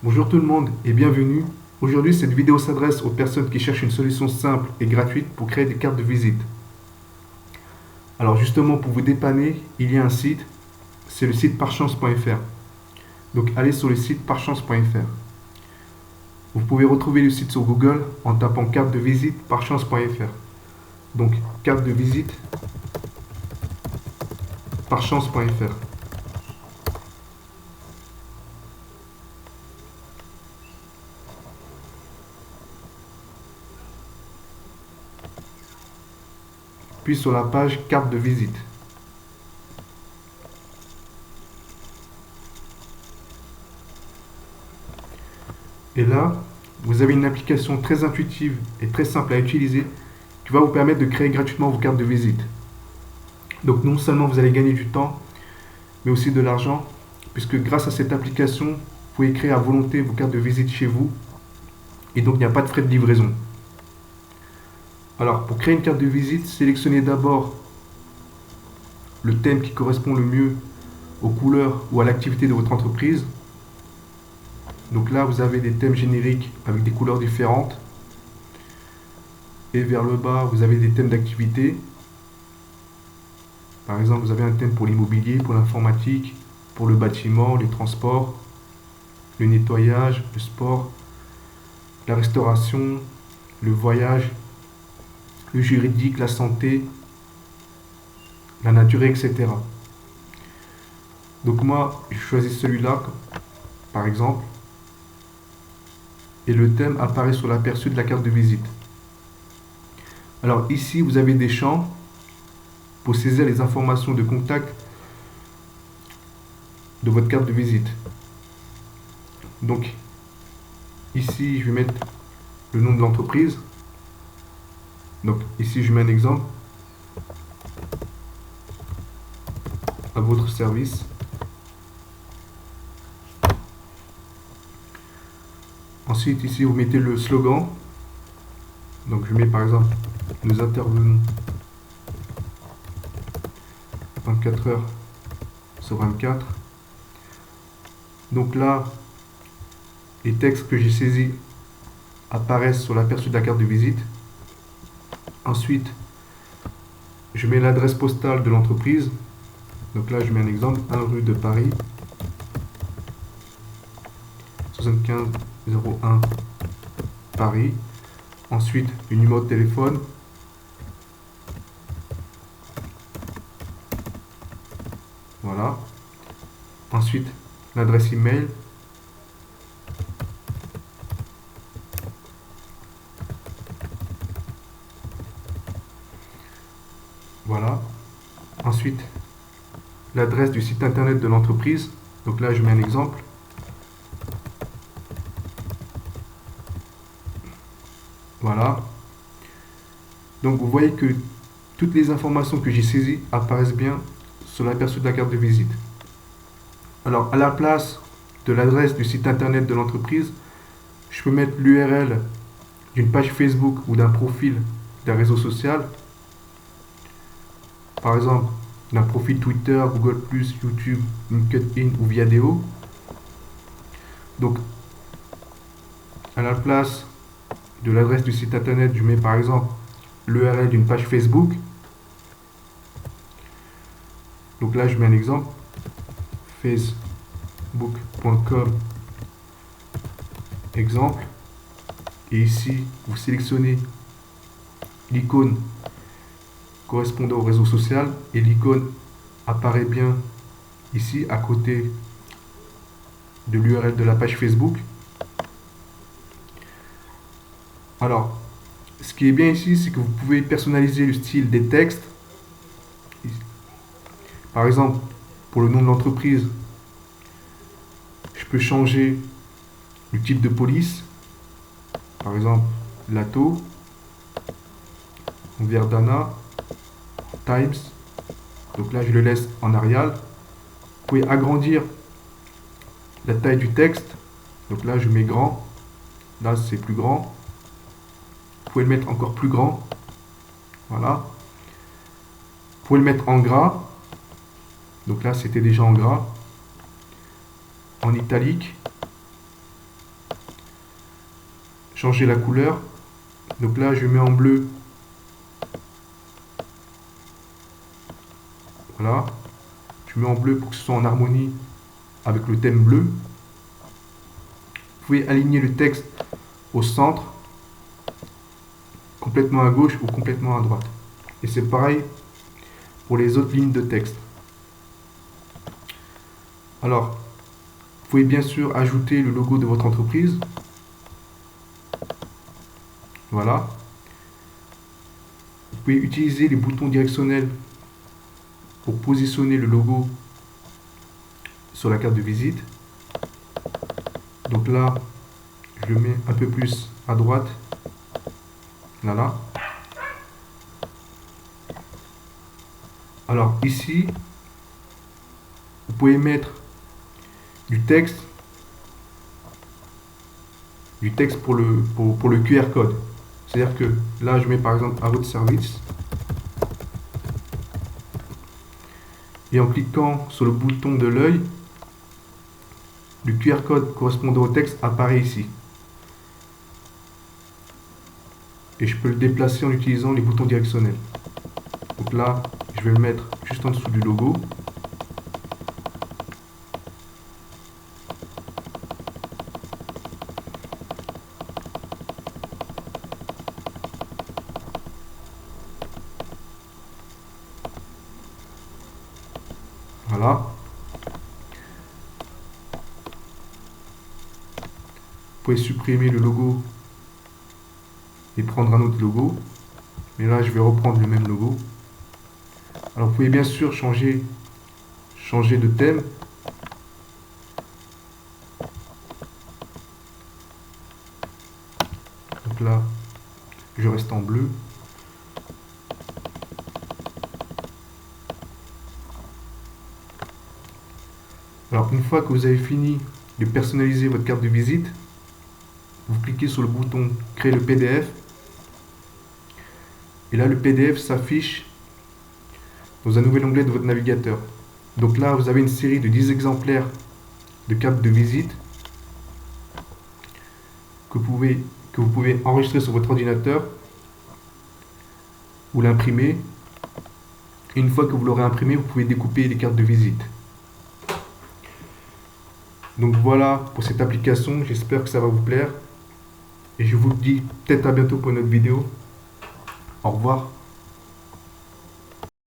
Bonjour tout le monde et bienvenue. Aujourd'hui, cette vidéo s'adresse aux personnes qui cherchent une solution simple et gratuite pour créer des cartes de visite. Alors justement, pour vous dépanner, il y a un site, c'est le site parchance.fr. Donc allez sur le site parchance.fr. Vous pouvez retrouver le site sur Google en tapant carte de visite parchance.fr. Donc carte de visite parchance.fr. Puis sur la page carte de visite. Et là, vous avez une application très intuitive et très simple à utiliser qui va vous permettre de créer gratuitement vos cartes de visite. Donc non seulement vous allez gagner du temps, mais aussi de l'argent, puisque grâce à cette application, vous pouvez créer à volonté vos cartes de visite chez vous, et donc il n'y a pas de frais de livraison. Alors pour créer une carte de visite, sélectionnez d'abord le thème qui correspond le mieux aux couleurs ou à l'activité de votre entreprise. Donc là, vous avez des thèmes génériques avec des couleurs différentes. Et vers le bas, vous avez des thèmes d'activité. Par exemple, vous avez un thème pour l'immobilier, pour l'informatique, pour le bâtiment, les transports, le nettoyage, le sport, la restauration, le voyage, le juridique, la santé, la nature, etc. Donc moi, je choisis celui-là, par exemple, et le thème apparaît sur l'aperçu de la carte de visite. Alors ici, vous avez des champs pour saisir les informations de contact de votre carte de visite. Donc ici, je vais mettre le nom de l'entreprise. Donc ici, je mets un exemple. À votre service. Ensuite, ici, vous mettez le slogan. Donc je mets par exemple, nous intervenons 24 heures sur 24. Donc là, les textes que j'ai saisis apparaissent sur l'aperçu de la carte de visite. Ensuite, je mets l'adresse postale de l'entreprise. Donc là, je mets un exemple, 1 rue de Paris, 75 01 Paris. Ensuite, le numéro de téléphone. Voilà. Ensuite, l'adresse email. Voilà. Ensuite, l'adresse du site internet de l'entreprise. Donc là, je mets un exemple. Voilà. Donc vous voyez que toutes les informations que j'ai saisies apparaissent bien sur l'aperçu de la carte de visite. Alors à la place de l'adresse du site internet de l'entreprise, je peux mettre l'URL d'une page Facebook ou d'un profil d'un réseau social. Par exemple, d'un profil Twitter, Google+, YouTube, LinkedIn ou Viadeo. Donc à la place de l'adresse du site internet, je mets par exemple l'URL d'une page Facebook. Donc là, je mets un exemple. Facebook.com exemple. Et ici, vous sélectionnez l'icône correspondant au réseau social. Et l'icône apparaît bien ici, à côté de l'URL de la page Facebook. Alors, ce qui est bien ici, c'est que vous pouvez personnaliser le style des textes. Par exemple, pour le nom de l'entreprise, je peux changer le type de police. Par exemple, Lato, Verdana, Times. Donc là, je le laisse en Arial. Vous pouvez agrandir la taille du texte. Donc là, je mets grand. Là, c'est plus grand. Vous pouvez le mettre encore plus grand. Voilà. Vous pouvez le mettre en gras. Donc là, c'était déjà en gras. En italique. changer la couleur. Donc là, je mets en bleu. Voilà. Je mets en bleu pour que ce soit en harmonie avec le thème bleu. Vous pouvez aligner le texte au centre, complètement à gauche ou complètement à droite. Et c'est pareil pour les autres lignes de texte. Alors, vous pouvez bien sûr ajouter le logo de votre entreprise. Voilà. Vous pouvez utiliser les boutons directionnels pour positionner le logo sur la carte de visite. Donc là, je le mets un peu plus à droite. Voilà. Alors ici, vous pouvez mettre du texte pour le QR code. C'est-à-dire que là, je mets par exemple à votre service. Et en cliquant sur le bouton de l'œil, le QR code correspondant au texte apparaît ici. Et je peux le déplacer en utilisant les boutons directionnels. Donc là, je vais le mettre juste en dessous du logo. Voilà. Vous pouvez supprimer le logo et prendre un autre logo. Mais là, je vais reprendre le même logo. Alors, vous pouvez bien sûr changer de thème. Donc là, je reste en bleu. Alors, une fois que vous avez fini de personnaliser votre carte de visite, vous cliquez sur le bouton Créer le PDF. Et là, le PDF s'affiche dans un nouvel onglet de votre navigateur. Donc là, vous avez une série de 10 exemplaires de cartes de visite que vous pouvez enregistrer sur votre ordinateur ou l'imprimer. Une fois que vous l'aurez imprimé, vous pouvez découper les cartes de visite. Donc voilà pour cette application, j'espère que ça va vous plaire. Et je vous dis peut-être à bientôt pour une autre vidéo. Au revoir.